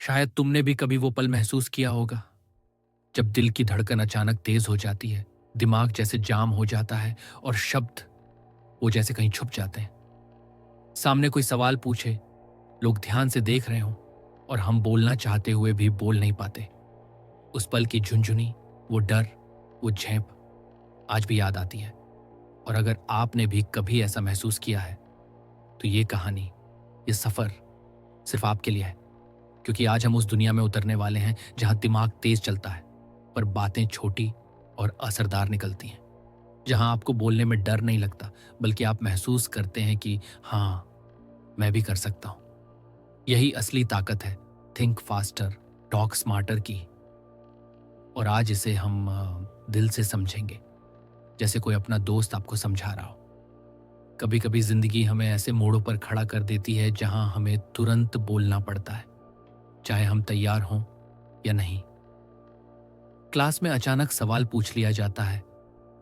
शायद तुमने भी कभी वो पल महसूस किया होगा जब दिल की धड़कन अचानक तेज हो जाती है, दिमाग जैसे जाम हो जाता है और शब्द वो जैसे कहीं छुप जाते हैं। सामने कोई सवाल पूछे, लोग ध्यान से देख रहे हों और हम बोलना चाहते हुए भी बोल नहीं पाते। उस पल की झुंझुनी, वो डर, वो झेंप आज भी याद आती है। और अगर आपने भी कभी ऐसा महसूस किया है तो ये कहानी, ये सफर सिर्फ आपके लिए है, क्योंकि आज हम उस दुनिया में उतरने वाले हैं जहां दिमाग तेज चलता है पर बातें छोटी और असरदार निकलती हैं। जहां आपको बोलने में डर नहीं लगता, बल्कि आप महसूस करते हैं कि हाँ, मैं भी कर सकता हूं। यही असली ताकत है थिंक फास्टर टॉक स्मार्टर की। और आज इसे हम दिल से समझेंगे, जैसे कोई अपना दोस्त आपको समझा रहा हो। कभी कभी जिंदगी हमें ऐसे मोड़ों पर खड़ा कर देती है जहां हमें तुरंत बोलना पड़ता है, चाहे हम तैयार हों या नहीं। क्लास में अचानक सवाल पूछ लिया जाता है,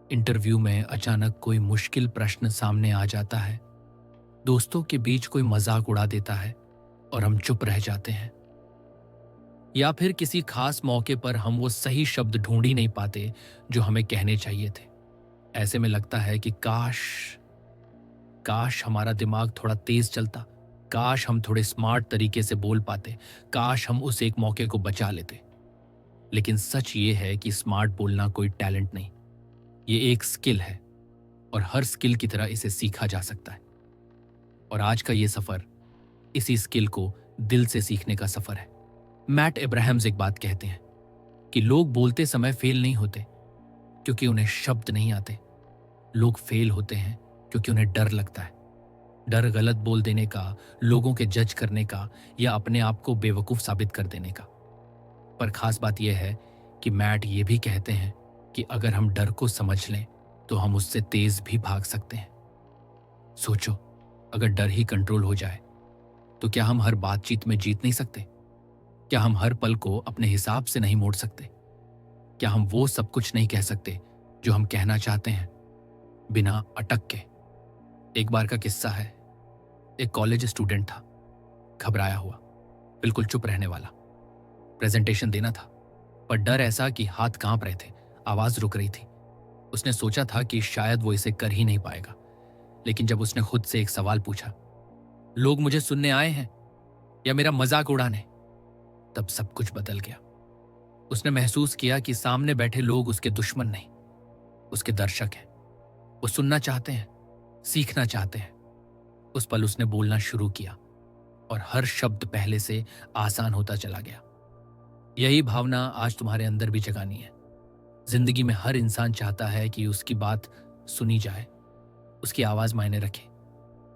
इंटरव्यू में अचानक कोई मुश्किल प्रश्न सामने आ जाता है, दोस्तों के बीच कोई मजाक उड़ा देता है और हम चुप रह जाते हैं। या फिर किसी खास मौके पर हम वो सही शब्द ढूंढ ही नहीं पाते जो हमें कहने चाहिए थे। ऐसे में लगता है कि काश काश हमारा दिमाग थोड़ा तेज चलता, काश हम थोड़े स्मार्ट तरीके से बोल पाते, काश हम उस एक मौके को बचा लेते। लेकिन सच ये है कि स्मार्ट बोलना कोई टैलेंट नहीं, ये एक स्किल है और हर स्किल की तरह इसे सीखा जा सकता है। और आज का ये सफर इसी स्किल को दिल से सीखने का सफर है। मैट एब्राहम्स एक बात कहते हैं कि लोग बोलते समय फेल नहीं होते क्योंकि उन्हें शब्द नहीं आते, लोग फेल होते हैं क्योंकि उन्हें डर लगता है। डर गलत बोल देने का, लोगों के जज करने का या अपने आप को बेवकूफ साबित कर देने का। पर खास बात यह है कि मैट ये भी कहते हैं कि अगर हम डर को समझ लें तो हम उससे तेज भी भाग सकते हैं। सोचो, अगर डर ही कंट्रोल हो जाए तो क्या हम हर बातचीत में जीत नहीं सकते? क्या हम हर पल को अपने हिसाब से नहीं मोड़ सकते? क्या हम वो सब कुछ नहीं कह सकते जो हम कहना चाहते हैं, बिना अटक के? एक बार का किस्सा है। एक कॉलेज स्टूडेंट था, घबराया हुआ, बिल्कुल चुप रहने वाला। प्रेजेंटेशन देना था, पर डर ऐसा कि हाथ कांप रहे थे, आवाज रुक रही थी। उसने सोचा था कि शायद वो इसे कर ही नहीं पाएगा। लेकिन जब उसने खुद से एक सवाल पूछा, लोग मुझे सुनने आए हैं या मेरा मजाक उड़ाने, तब सब कुछ बदल गया। उसने महसूस किया कि सामने बैठे लोग उसके दुश्मन नहीं, उसके दर्शक हैं। वो सुनना चाहते हैं, सीखना चाहते हैं। उस पल उसने बोलना शुरू किया और हर शब्द पहले से आसान होता चला गया। यही भावना आज तुम्हारे अंदर भी जगानी है। जिंदगी में हर इंसान चाहता है कि उसकी बात सुनी जाए, उसकी आवाज मायने रखे,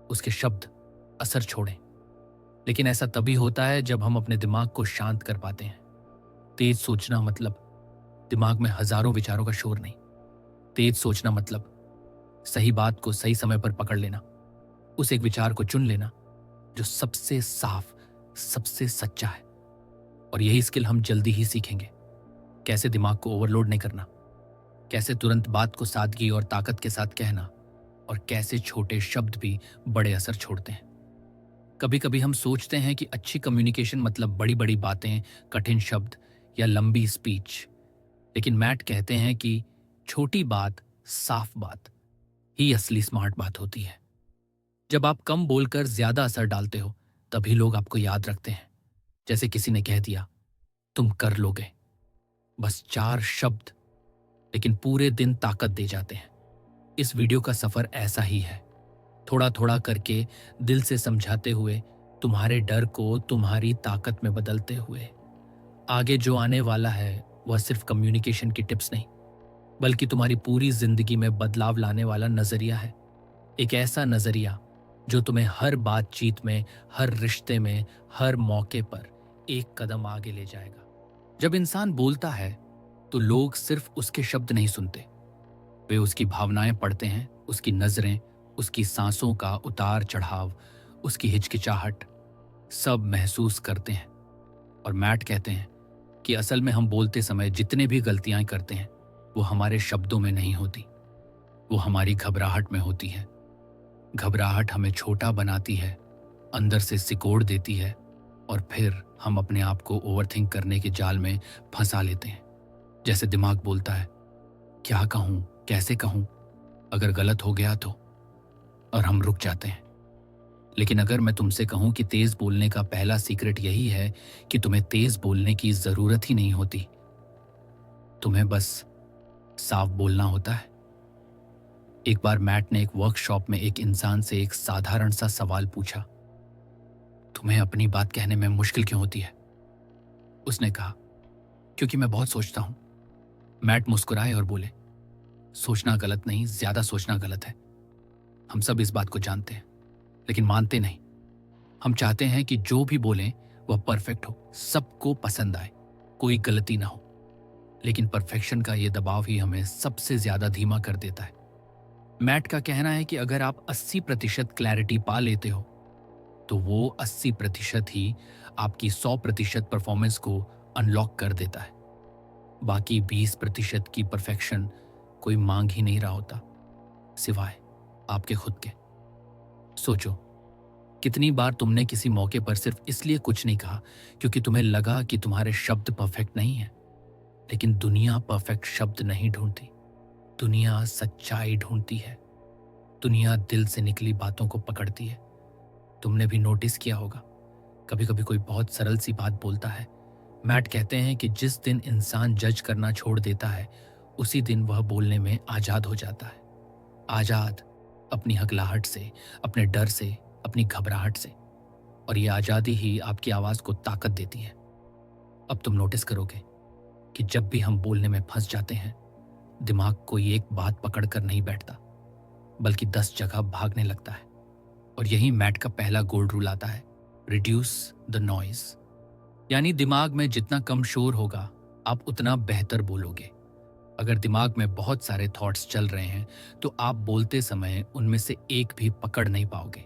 उसके शब्द असर छोड़ें। लेकिन ऐसा तभी होता है जब हम अपने दिमाग को शांत कर पाते हैं। तेज सोचना मतलब दिमाग में हजारों विचारों का शोर नहीं। तेज सोचना मतलब सही बात को सही समय पर पकड़ लेना, उस एक विचार को चुन लेना जो सबसे साफ, सबसे सच्चा है। और यही स्किल हम जल्दी ही सीखेंगे। कैसे दिमाग को ओवरलोड नहीं करना, कैसे तुरंत बात को सादगी और ताकत के साथ कहना, और कैसे छोटे शब्द भी बड़े असर छोड़ते हैं। कभी कभी हम सोचते हैं कि अच्छी कम्युनिकेशन मतलब बड़ी बड़ी बातें, कठिन शब्द या लंबी स्पीच। लेकिन मैट कहते हैं कि छोटी बात, साफ बात ही असली स्मार्ट बात होती है। जब आप कम बोलकर ज्यादा असर डालते हो, तभी लोग आपको याद रखते हैं। जैसे किसी ने कह दिया, तुम कर लोगे। बस 4 शब्द, लेकिन पूरे दिन ताकत दे जाते हैं। इस वीडियो का सफर ऐसा ही है, थोड़ा थोड़ा करके, दिल से समझाते हुए, तुम्हारे डर को तुम्हारी ताकत में बदलते हुए। आगे जो आने वाला है वह सिर्फ कम्युनिकेशन की टिप्स नहीं, बल्कि तुम्हारी पूरी जिंदगी में बदलाव लाने वाला नजरिया है। एक ऐसा नजरिया जो तुम्हें हर बातचीत में, हर रिश्ते में, हर मौके पर एक कदम आगे ले जाएगा। जब इंसान बोलता है तो लोग सिर्फ उसके शब्द नहीं सुनते, वे उसकी भावनाएं पढ़ते हैं, उसकी नजरें, उसकी सांसों का उतार चढ़ाव, उसकी हिचकिचाहट, सब महसूस करते हैं। और मैट कहते हैं कि असल में हम बोलते समय जितने भी गलतियां करते हैं वो हमारे शब्दों में नहीं होती, वो हमारी घबराहट में होती है। घबराहट हमें छोटा बनाती है, अंदर से सिकोड़ देती है और फिर हम अपने आप को ओवरथिंक करने के जाल में फंसा लेते हैं। जैसे दिमाग बोलता है, क्या कहूं, कैसे कहूं, अगर गलत हो गया तो, और हम रुक जाते हैं। लेकिन अगर मैं तुमसे कहूं कि तेज बोलने का पहला सीक्रेट यही है कि तुम्हें तेज बोलने की जरूरत ही नहीं होती, तुम्हें बस साफ बोलना होता है। एक बार मैट ने एक वर्कशॉप में एक इंसान से एक साधारण सा सवाल पूछा, तुम्हें अपनी बात कहने में मुश्किल क्यों होती है? उसने कहा, क्योंकि मैं बहुत सोचता हूं। मैट मुस्कुराए और बोले, सोचना गलत नहीं, ज्यादा सोचना गलत है। हम सब इस बात को जानते हैं, लेकिन मानते नहीं। हम चाहते हैं कि जो भी बोलें वह परफेक्ट हो, सबको पसंद आए, कोई गलती ना हो। लेकिन परफेक्शन का यह दबाव ही हमें सबसे ज्यादा धीमा कर देता है। मैट का कहना है कि अगर आप 80% क्लैरिटी पा लेते हो तो वो 80% ही आपकी 100% परफॉर्मेंस को अनलॉक कर देता है। बाकी 20% की परफेक्शन कोई मांग ही नहीं रहा होता, सिवाय आपके खुद के। सोचो, कितनी बार तुमने किसी मौके पर सिर्फ इसलिए कुछ नहीं कहा क्योंकि तुम्हें लगा कि तुम्हारे शब्द परफेक्ट नहीं है। लेकिन दुनिया परफेक्ट शब्द नहीं ढूंढती, दुनिया सच्चाई ढूंढती है। दुनिया दिल से निकली बातों को पकड़ती है। तुमने भी नोटिस किया होगा, कभी कभी कोई बहुत सरल सी बात बोलता है। मैट कहते हैं कि जिस दिन इंसान जज करना छोड़ देता है, उसी दिन वह बोलने में आजाद हो जाता है। आजाद अपनी हकलाहट से, अपने डर से, अपनी घबराहट से। और ये आजादी ही आपकी आवाज को ताकत देती है। अब तुम नोटिस करोगे कि जब भी हम बोलने में फंस जाते हैं, दिमाग कोई एक बात पकड़ कर नहीं बैठता, बल्कि 10 जगह भागने लगता है। और यही मैट का पहला गोल्ड रूल आता है, रिड्यूस द नॉइज। यानी दिमाग में जितना कम शोर होगा, आप उतना बेहतर बोलोगे। अगर दिमाग में बहुत सारे थॉट्स चल रहे हैं तो आप बोलते समय उनमें से एक भी पकड़ नहीं पाओगे।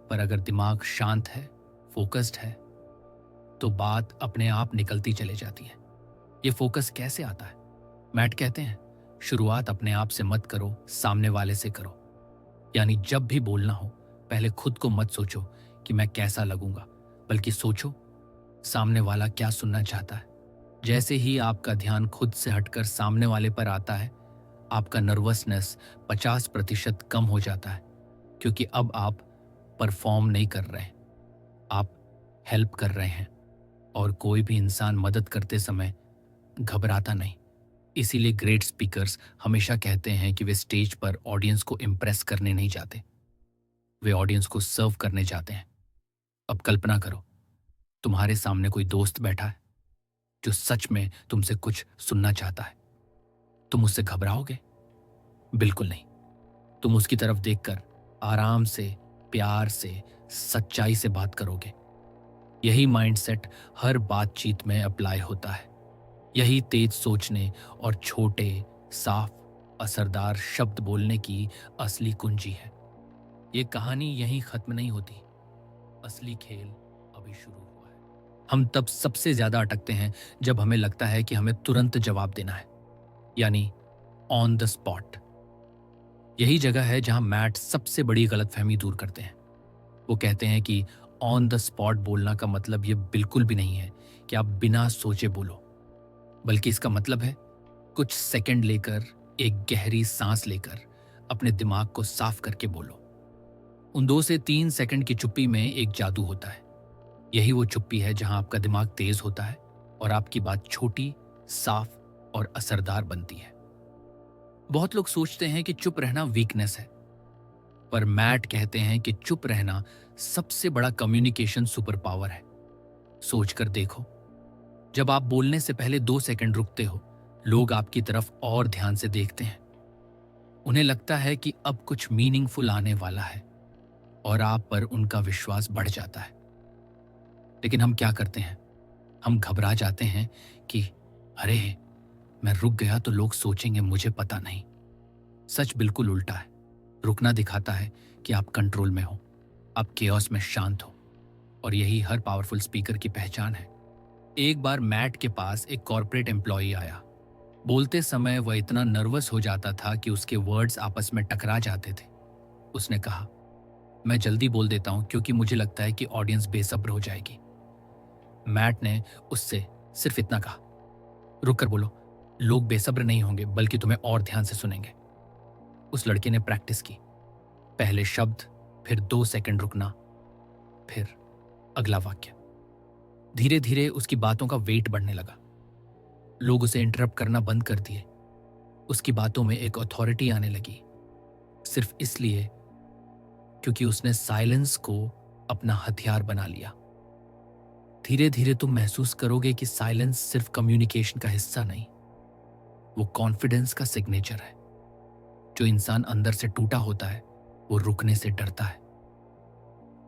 पर अगर दिमाग शांत है, फोकस्ड है, तो बात अपने आप निकलती चली जाती है। ये फोकस कैसे आता है? मैट कहते हैं, शुरुआत अपने आप से मत करो, सामने वाले से करो। यानी जब भी बोलना हो, पहले खुद को मत सोचो कि मैं कैसा लगूंगा, बल्कि सोचो सामने वाला क्या सुनना चाहता है। जैसे ही आपका ध्यान खुद से हटकर सामने वाले पर आता है, आपका नर्वसनेस 50% कम हो जाता है, क्योंकि अब आप परफॉर्म नहीं कर रहे हैं, आप हेल्प कर रहे हैं। और कोई भी इंसान मदद करते समय घबराता नहीं। इसीलिए ग्रेट स्पीकर्स हमेशा कहते हैं कि वे स्टेज पर ऑडियंस को इम्प्रेस करने नहीं जाते, वे ऑडियंस को सर्व करने जाते हैं। अब कल्पना करो, तुम्हारे सामने कोई दोस्त बैठा है जो सच में तुमसे कुछ सुनना चाहता है। तुम उससे घबराओगे? बिल्कुल नहीं। तुम उसकी तरफ देखकर आराम से, प्यार से, सच्चाई से बात करोगे। यही माइंडसेट हर बातचीत में अप्लाई होता है। यही तेज सोचने और छोटे, साफ, असरदार शब्द बोलने की असली कुंजी है। ये कहानी यहीं खत्म नहीं होती, असली खेल अभी शुरू हुआ है। हम तब सबसे ज्यादा अटकते हैं जब हमें लगता है कि हमें तुरंत जवाब देना है, यानी ऑन द स्पॉट। यही जगह है जहां मैट सबसे बड़ी गलतफहमी दूर करते हैं। वो कहते हैं कि ऑन द स्पॉट बोलना का मतलब ये बिल्कुल भी नहीं है कि आप बिना सोचे बोलो, बल्कि इसका मतलब है कुछ सेकंड लेकर, एक गहरी सांस लेकर अपने दिमाग को साफ करके बोलो। उन 2 से 3 सेकंड की चुप्पी में एक जादू होता है। यही वो चुप्पी है जहां आपका दिमाग तेज होता है और आपकी बात छोटी, साफ और असरदार बनती है। बहुत लोग सोचते हैं कि चुप रहना वीकनेस है, पर मैट कहते हैं कि चुप रहना सबसे बड़ा कम्युनिकेशन सुपर पावर है। सोचकर देखो, जब आप बोलने से पहले 2 सेकंड रुकते हो, लोग आपकी तरफ और ध्यान से देखते हैं। उन्हें लगता है कि अब कुछ मीनिंगफुल आने वाला है और आप पर उनका विश्वास बढ़ जाता है। लेकिन हम क्या करते हैं? हम घबरा जाते हैं कि अरे, मैं रुक गया तो लोग सोचेंगे मुझे पता नहीं। सच बिल्कुल उल्टा है। रुकना दिखाता है कि आप कंट्रोल में हो, आप केओस में शांत हो। और यही हर पावरफुल स्पीकर की पहचान है। एक बार मैट के पास एक कॉर्पोरेट एम्प्लॉई आया। बोलते समय वह इतना नर्वस हो जाता था कि उसके वर्ड्स आपस में टकरा जाते थे। उसने कहा, मैं जल्दी बोल देता हूं क्योंकि मुझे लगता है कि ऑडियंस बेसब्र हो जाएगी। मैट ने उससे सिर्फ इतना कहा, रुक कर बोलो, लोग बेसब्र नहीं होंगे बल्कि तुम्हें और ध्यान से सुनेंगे। उस लड़के ने प्रैक्टिस की, पहले शब्द, फिर 2 सेकंड रुकना, फिर अगला वाक्य। धीरे धीरे उसकी बातों का वेट बढ़ने लगा। लोग उसे इंटरप्ट करना बंद कर दिए। उसकी बातों में एक अथॉरिटी आने लगी, सिर्फ इसलिए क्योंकि उसने साइलेंस को अपना हथियार बना लिया। धीरे धीरे तुम महसूस करोगे कि साइलेंस सिर्फ कम्युनिकेशन का हिस्सा नहीं, वो कॉन्फिडेंस का सिग्नेचर है। जो इंसान अंदर से टूटा होता है वो रुकने से डरता है।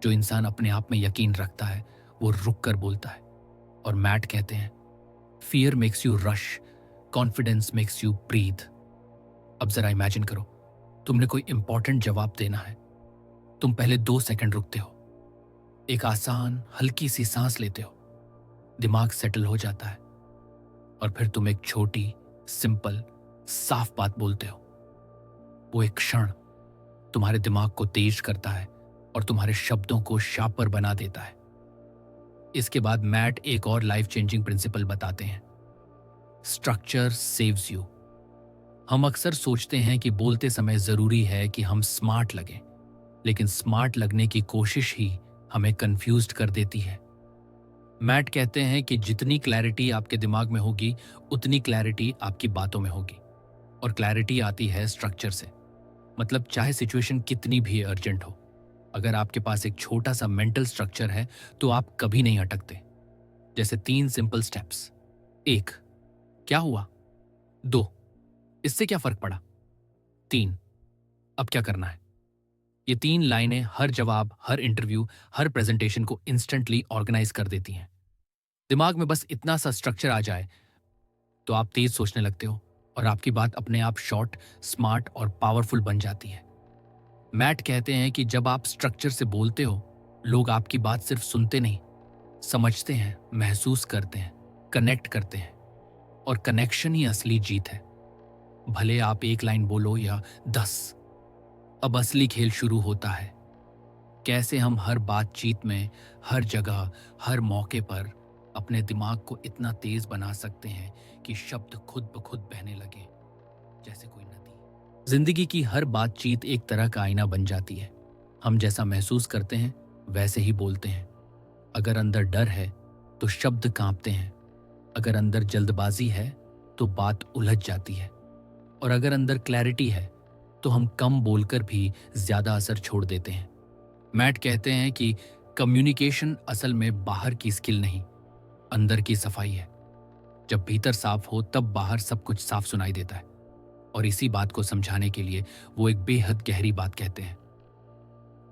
जो इंसान अपने आप में यकीन रखता है वो रुक कर बोलता है। और मैट कहते हैं, fear makes you rush, confidence makes you breathe. अब जरा इमेजिन करो, तुमने कोई इंपॉर्टेंट जवाब देना है। तुम पहले 2 सेकंड रुकते हो, एक आसान हल्की सी सांस लेते हो, दिमाग सेटल हो जाता है, और फिर तुम एक छोटी, सिंपल, साफ बात बोलते हो। वो एक क्षण तुम्हारे दिमाग को तेज करता है और तुम्हारे शब्दों को शार्पर बना देता है। इसके बाद मैट एक और लाइफ चेंजिंग प्रिंसिपल बताते हैं, स्ट्रक्चर सेव्स यू। हम अक्सर सोचते हैं कि बोलते समय जरूरी है कि हम स्मार्ट लगें, लेकिन स्मार्ट लगने की कोशिश ही हमें कंफ्यूज्ड कर देती है। मैट कहते हैं कि जितनी क्लैरिटी आपके दिमाग में होगी उतनी क्लैरिटी आपकी बातों में होगी, और क्लैरिटी आती है स्ट्रक्चर से। मतलब चाहे सिचुएशन कितनी भी अर्जेंट हो, अगर आपके पास एक छोटा सा मेंटल स्ट्रक्चर है तो आप कभी नहीं अटकते। जैसे 3 सिंपल स्टेप्स। 1, क्या हुआ? 2, इससे क्या फर्क पड़ा? 3, अब क्या करना है? ये 3 लाइनें हर जवाब, हर इंटरव्यू, हर प्रेजेंटेशन को इंस्टेंटली ऑर्गेनाइज कर देती हैं। दिमाग में बस इतना सा स्ट्रक्चर आ जाए तो आप तेज सोचने लगते हो और आपकी बात अपने आप शॉर्ट, स्मार्ट और पावरफुल बन जाती है। मैट कहते हैं कि जब आप स्ट्रक्चर से बोलते हो, लोग आपकी बात सिर्फ सुनते नहीं, समझते हैं, महसूस करते हैं, कनेक्ट करते हैं, और कनेक्शन ही असली जीत है। भले आप 1 लाइन बोलो या 10। अब असली खेल शुरू होता है। कैसे हम हर बातचीत में, हर जगह, हर मौके पर अपने दिमाग को इतना तेज बना सकते हैं कि शब्द खुद ब खुद बहने लगे, जैसे कोई नदी। जिंदगी की हर बातचीत एक तरह का आईना बन जाती है। हम जैसा महसूस करते हैं वैसे ही बोलते हैं। अगर अंदर डर है तो शब्द कांपते हैं, अगर अंदर जल्दबाजी है तो बात उलझ जाती है, और अगर अंदर क्लैरिटी है तो हम कम बोलकर भी ज्यादा असर छोड़ देते हैं। मैट कहते हैं कि कम्युनिकेशन असल में बाहर की स्किल नहीं, अंदर की सफाई है। जब भीतर साफ हो तब बाहर सब कुछ साफ सुनाई देता है। और इसी बात को समझाने के लिए वो एक बेहद गहरी बात कहते हैं,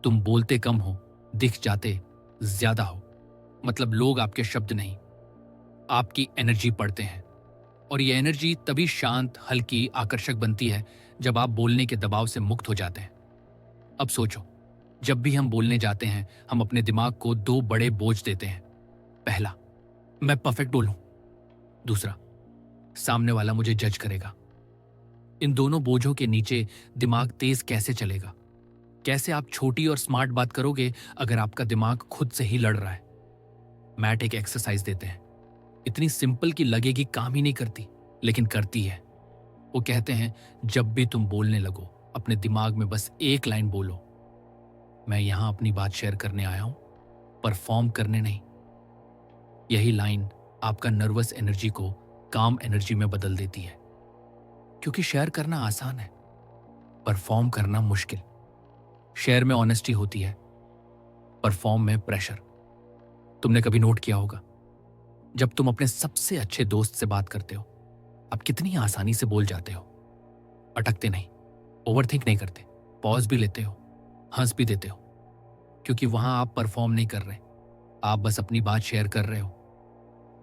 तुम बोलते कम हो, दिख जाते ज्यादा हो। मतलब लोग आपके शब्द नहीं, आपकी एनर्जी पढ़ते हैं, और ये एनर्जी तभी शांत, हल्की, आकर्षक बनती है जब आप बोलने के दबाव से मुक्त हो जाते हैं। अब सोचो, जब भी हम बोलने जाते हैं हम अपने दिमाग को 2 बड़े बोझ देते हैं। पहला, मैं परफेक्ट बोलूं। दूसरा, सामने वाला मुझे जज करेगा। इन दोनों बोझों के नीचे दिमाग तेज कैसे चलेगा? कैसे आप छोटी और स्मार्ट बात करोगे अगर आपका दिमाग खुद से ही लड़ रहा है? मैट एक एक्सरसाइज देते हैं, इतनी सिंपल कि लगेगी काम ही नहीं करती, लेकिन करती है। वो कहते हैं, जब भी तुम बोलने लगो अपने दिमाग में बस 1 लाइन बोलो, मैं यहां अपनी बात शेयर करने आया हूं, परफॉर्म करने नहीं। यही लाइन आपका नर्वस एनर्जी को काम एनर्जी में बदल देती है। क्योंकि शेयर करना आसान है, परफॉर्म करना मुश्किल। शेयर में ऑनेस्टी होती है, परफॉर्म में प्रेशर। तुमने कभी नोट किया होगा, जब तुम अपने सबसे अच्छे दोस्त से बात करते हो, आप कितनी आसानी से बोल जाते हो। अटकते नहीं, ओवरथिंक नहीं करते, पॉज भी लेते हो, हंस भी देते हो, क्योंकि वहां आप परफॉर्म नहीं कर रहे, आप बस अपनी बात शेयर कर रहे हो।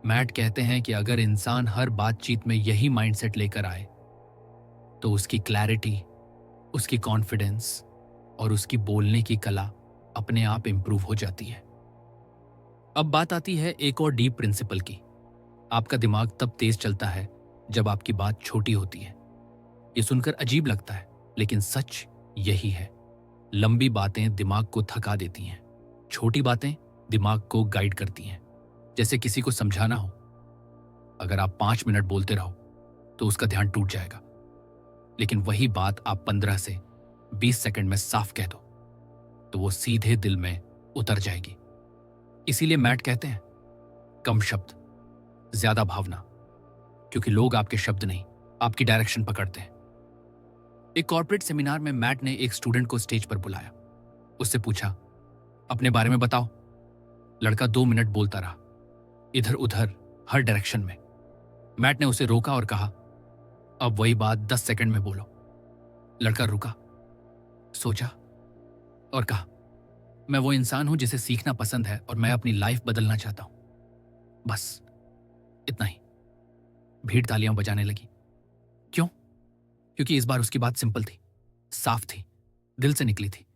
मैट कहते हैं कि अगर इंसान हर बातचीत में यही माइंडसेट लेकर आए तो उसकी क्लैरिटी, उसकी कॉन्फिडेंस और उसकी बोलने की कला अपने आप इंप्रूव हो जाती है। अब बात आती है एक और डीप प्रिंसिपल की। आपका दिमाग तब तेज चलता है जब आपकी बात छोटी होती है। ये सुनकर अजीब लगता है, लेकिन सच यही है। लंबी बातें दिमाग को थका देती हैं, छोटी बातें दिमाग को गाइड करती हैं। जैसे किसी को समझाना हो। अगर आप 5 मिनट बोलते रहो तो उसका ध्यान टूट जाएगा, लेकिन वही बात आप 15 से 20 सेकंड में साफ कह दो तो वो सीधे दिल में उतर जाएगी। इसीलिए मैट कहते हैं कम शब्द, ज्यादा भावना, क्योंकि लोग आपके शब्द नहीं, आपकी डायरेक्शन पकड़ते हैं। एक कॉर्पोरेट सेमिनार में मैट ने एक स्टूडेंट को स्टेज पर बुलाया। उससे पूछा, अपने बारे में बताओ। लड़का 2 मिनट बोलता रहा, इधर उधर, हर डायरेक्शन में। मैट ने उसे रोका और कहा, अब वही बात 10 सेकंड में बोलो। लड़का रुका, सोचा और कहा, मैं वो इंसान हूं जिसे सीखना पसंद है और मैं अपनी लाइफ बदलना चाहता हूं। बस इतना ही। भीड़ तालियां बजाने लगी। क्यों? क्योंकि इस बार उसकी बात सिंपल थी, साफ थी, दिल से निकली थी।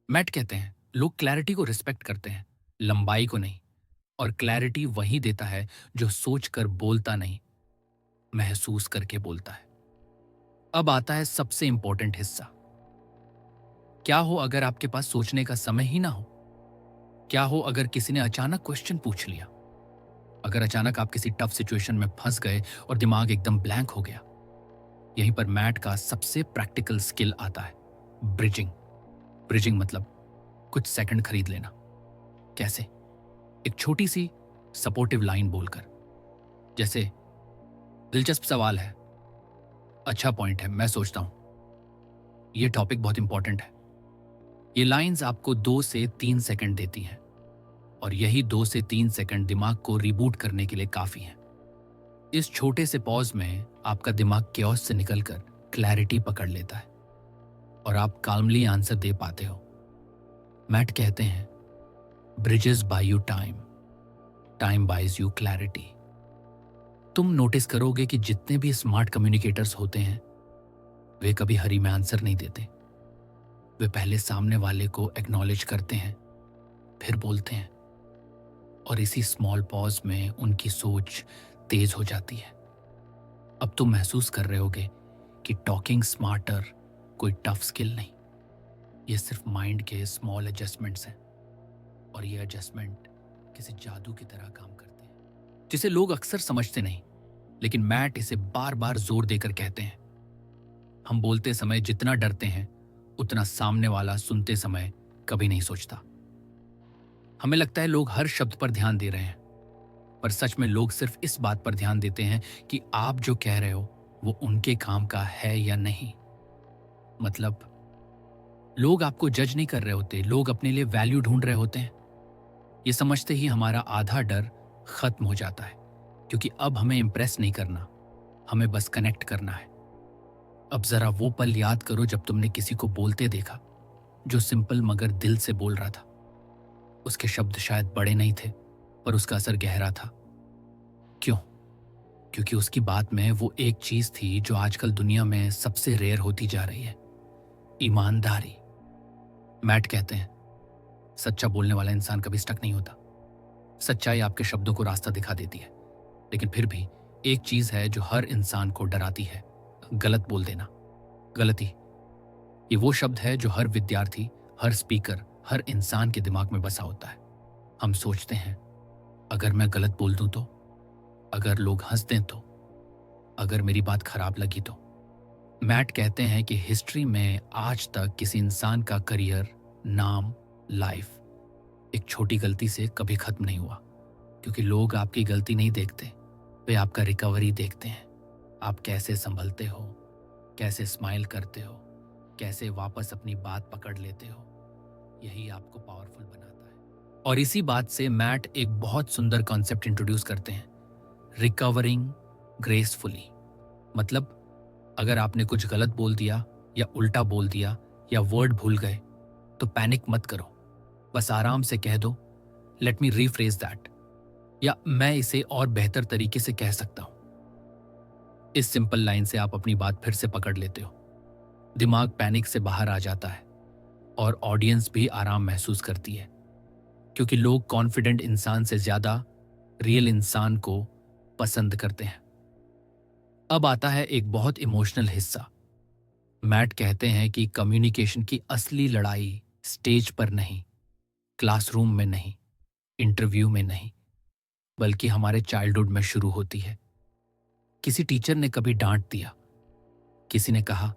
मैट कहते हैं लोग क्लैरिटी को रिस्पेक्ट करते हैं, लंबाई को नहीं। और क्लैरिटी वही देता है जो सोचकर बोलता नहीं, महसूस करके बोलता है। अब आता है सबसे इंपॉर्टेंट हिस्सा। क्या हो अगर आपके पास सोचने का समय ही ना हो? क्या हो अगर किसी ने अचानक क्वेश्चन पूछ लिया? अगर अचानक आप किसी टफ सिचुएशन में फंस गए और दिमाग एकदम ब्लैंक हो गया? यहीं पर मैट का सबसे प्रैक्टिकल स्किल आता है, ब्रिजिंग। ब्रिजिंग मतलब कुछ सेकंड खरीद लेना। कैसे? एक छोटी सी सपोर्टिव लाइन बोलकर, जैसे दिलचस्प सवाल है, अच्छा पॉइंट है, मैं सोचता हूं, यह टॉपिक बहुत इंपॉर्टेंट है। ये लाइंस आपको 2 से 3 सेकंड देती हैं, और यही 2 से 3 सेकंड दिमाग को रिबूट करने के लिए काफी हैं। इस छोटे से पॉज में आपका दिमाग क्योस से निकलकर क्लैरिटी पकड़ लेता है और आप काल्मली आंसर दे पाते हो। मैट कहते हैं bridges buy you time, time buys you clarity. तुम नोटिस करोगे कि जितने भी स्मार्ट कम्युनिकेटर्स होते हैं वे कभी हरी में आंसर नहीं देते। वे पहले सामने वाले को एक्नॉलेज करते हैं, फिर बोलते हैं, और इसी स्मॉल पॉज में उनकी सोच तेज हो जाती है। अब तुम महसूस कर रहे होगे कि टॉकिंग स्मार्टर कोई टफ स्किल नहीं, ये सिर्फ माइंड के स्मॉल एडजस्टमेंट्स हैं, और ये एडजस्टमेंट किसी जादू की तरह काम करते हैं, जिसे लोग अक्सर समझते नहीं। लेकिन मैट इसे बार बार जोर देकर कहते हैं। हम बोलते समय जितना डरते हैं उतना सामने वाला सुनते समय कभी नहीं सोचता। हमें लगता है लोग हर शब्द पर ध्यान दे रहे हैं, पर सच में लोग सिर्फ इस बात पर ध्यान देते हैं कि आप जो कह रहे हो वो उनके काम का है या नहीं। मतलब लोग आपको जज नहीं कर रहे होते, लोग अपने लिए वैल्यू ढूंढ रहे होते हैं। ये समझते ही हमारा आधा डर खत्म हो जाता है, क्योंकि अब हमें इंप्रेस नहीं करना, हमें बस कनेक्ट करना है। अब जरा वो पल याद करो जब तुमने किसी को बोलते देखा जो सिंपल मगर दिल से बोल रहा था। उसके शब्द शायद बड़े नहीं थे, पर उसका असर गहरा था। क्यों? क्योंकि उसकी बात में वो एक चीज थी जो आजकल दुनिया में सबसे रेयर होती जा रही है, ईमानदारी। मैट कहते हैं सच्चा बोलने वाला इंसान कभी स्टक नहीं होता। सच्चाई आपके शब्दों को रास्ता दिखा देती है, लेकिन फिर भी एक चीज है जो हर इंसान को डराती है, गलत बोल देना। गलती, ये वो शब्द है जो हर विद्यार्थी, हर स्पीकर, हर इंसान के दिमाग में बसा होता है। हम सोचते हैं अगर मैं गलत बोल दूं तो, अगर लोग हंस दें तो, अगर मेरी बात खराब लगी तो। मैट कहते हैं कि हिस्ट्री में आज तक किसी इंसान का करियर, नाम, लाइफ एक छोटी गलती से कभी खत्म नहीं हुआ, क्योंकि लोग आपकी गलती नहीं देखते, वे आपका रिकवरी देखते हैं। आप कैसे संभलते हो, कैसे स्माइल करते हो, कैसे वापस अपनी बात पकड़ लेते हो, यही आपको पावरफुल बनाता है। और इसी बात से मैट एक बहुत सुंदर कॉन्सेप्ट इंट्रोड्यूस करते हैं, रिकवरिंग ग्रेसफुली। मतलब अगर आपने कुछ गलत बोल दिया या उल्टा बोल दिया या वर्ड भूल गए तो पैनिक मत करो, बस आराम से कह दो लेट मी रीफ्रेज दैट, या मैं इसे और बेहतर तरीके से कह सकता हूं। इस सिंपल लाइन से आप अपनी बात फिर से पकड़ लेते हो, दिमाग पैनिक से बाहर आ जाता है और ऑडियंस भी आराम महसूस करती है, क्योंकि लोग कॉन्फिडेंट इंसान से ज्यादा रियल इंसान को पसंद करते हैं। अब आता है एक बहुत इमोशनल हिस्सा। मैट कहते हैं कि कम्युनिकेशन की असली लड़ाई स्टेज पर नहीं, क्लासरूम में नहीं, इंटरव्यू में नहीं, बल्कि हमारे चाइल्डहुड में शुरू होती है। किसी टीचर ने कभी डांट दिया, किसी ने कहा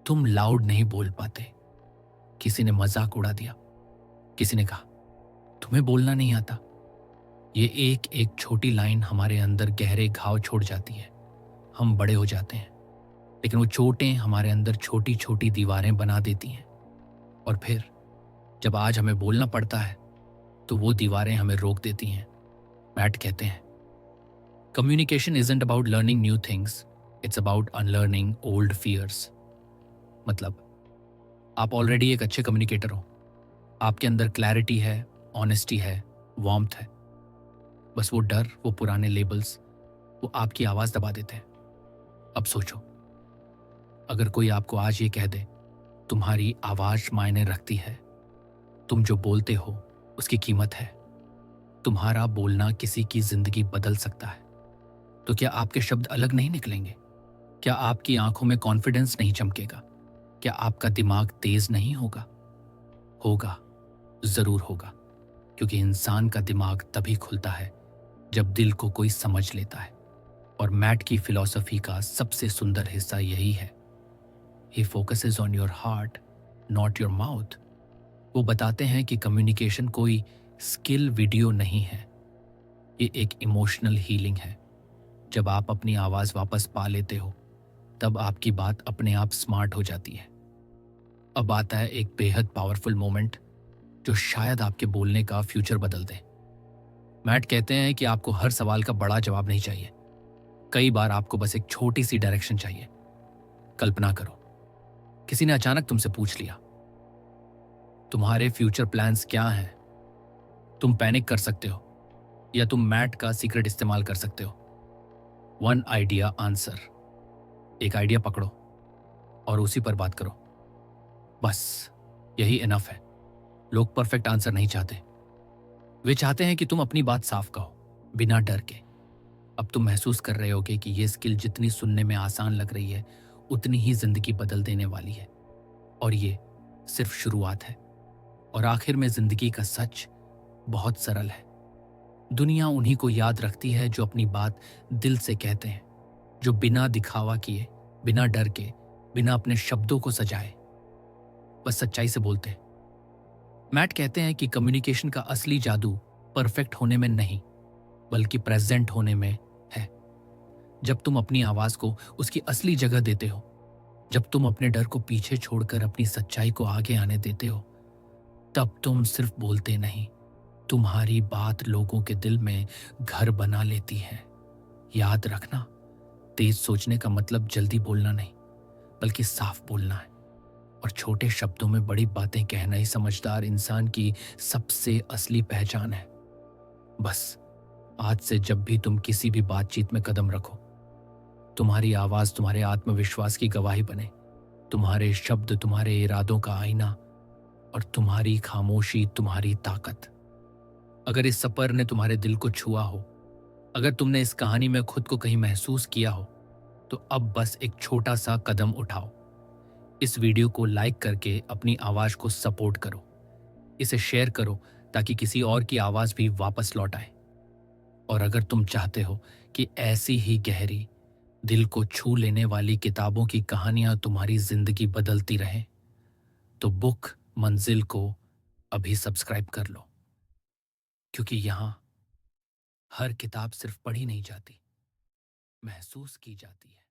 तुम लाउड नहीं बोल पाते, किसी ने मजाक उड़ा दिया, किसी ने कहा तुम्हें बोलना नहीं आता। ये एक एक छोटी लाइन हमारे अंदर गहरे घाव छोड़ जाती है। हम बड़े हो जाते हैं, लेकिन वो चोटें हमारे अंदर छोटी छोटी दीवारें बना देती हैं। और फिर जब आज हमें बोलना पड़ता है तो वो दीवारें हमें रोक देती हैं। मैट कहते हैं communication isn't about learning new things, it's about unlearning old fears. मतलब आप ऑलरेडी एक अच्छे कम्युनिकेटर हो, आपके अंदर क्लैरिटी है, ऑनेस्टी है, वार्मथ है। बस वो डर, वो पुराने लेबल्स, वो आपकी आवाज दबा देते हैं। अब सोचो, अगर कोई आपको आज ये कह दे तुम्हारी आवाज मायने रखती है, तुम जो बोलते हो उसकी कीमत है, तुम्हारा बोलना किसी की जिंदगी बदल सकता है, तो क्या आपके शब्द अलग नहीं निकलेंगे? क्या आपकी आंखों में कॉन्फिडेंस नहीं चमकेगा? क्या आपका दिमाग तेज नहीं होगा? होगा, जरूर होगा, क्योंकि इंसान का दिमाग तभी खुलता है जब दिल को कोई समझ लेता है। और मैट की फिलॉसफी का सबसे सुंदर हिस्सा यही है। He focuses on your heart, not your mouth. वो बताते हैं कि कम्युनिकेशन कोई स्किल वीडियो नहीं है, ये एक इमोशनल हीलिंग है। जब आप अपनी आवाज वापस पा लेते हो, तब आपकी बात अपने आप स्मार्ट हो जाती है। अब आता है एक बेहद पावरफुल मोमेंट जो शायद आपके बोलने का फ्यूचर बदल दे। मैट कहते हैं कि आपको हर सवाल का बड़ा जवाब नहीं चाहिए, कई बार आपको बस एक छोटी सी डायरेक्शन चाहिए। कल्पना करो, किसी ने अचानक तुमसे पूछ लिया तुम्हारे फ्यूचर प्लान्स क्या हैं। तुम पैनिक कर सकते हो या तुम मैट का सीक्रेट इस्तेमाल कर सकते हो। One idea answer. एक आइडिया पकड़ो और उसी पर बात करो। बस यही इनफ है। लोग परफेक्ट आंसर नहीं चाहते, वे चाहते हैं कि तुम अपनी बात साफ कहो, बिना डर के। अब तुम महसूस कर रहे होगे कि ये स्किल जितनी सुनने में आसान लग रही है, उतनी ही जिंदगी बदल देने वाली है। और ये सिर्फ शुरुआत है। और आखिर में जिंदगी का सच बहुत सरल है। दुनिया उन्हीं को याद रखती है जो अपनी बात दिल से कहते हैं, जो बिना दिखावा किए, बिना डर के, बिना अपने शब्दों को सजाए, बस सच्चाई से बोलते हैं। मैट कहते हैं कि कम्युनिकेशन का असली जादू परफेक्ट होने में नहीं, बल्कि प्रेजेंट होने में है। जब तुम अपनी आवाज को उसकी असली जगह देते हो, जब तुम अपने डर को पीछे छोड़कर अपनी सच्चाई को आगे आने देते हो, तब तुम सिर्फ बोलते नहीं, तुम्हारी बात लोगों के दिल में घर बना लेती है। याद रखना, तेज सोचने का मतलब जल्दी बोलना नहीं, बल्कि साफ बोलना है। और छोटे शब्दों में बड़ी बातें कहना ही समझदार इंसान की सबसे असली पहचान है। बस आज से जब भी तुम किसी भी बातचीत में कदम रखो, तुम्हारी आवाज तुम्हारे आत्मविश्वास की गवाही बने, तुम्हारे शब्द तुम्हारे इरादों का आईना, और तुम्हारी खामोशी तुम्हारी ताकत। अगर इस सफर ने तुम्हारे दिल को छुआ हो, अगर तुमने इस कहानी में खुद को कहीं महसूस किया हो, तो अब बस एक छोटा सा कदम उठाओ। इस वीडियो को लाइक करके अपनी आवाज को सपोर्ट करो, इसे शेयर करो ताकि किसी और की आवाज भी वापस लौट आए। और अगर तुम चाहते हो कि ऐसी ही गहरी, दिल को छू लेने वाली किताबों की कहानियां तुम्हारी जिंदगी बदलती रहें, तो बुक मंजिल को अभी सब्सक्राइब कर लो, क्योंकि यहां हर किताब सिर्फ पढ़ी नहीं जाती, महसूस की जाती है।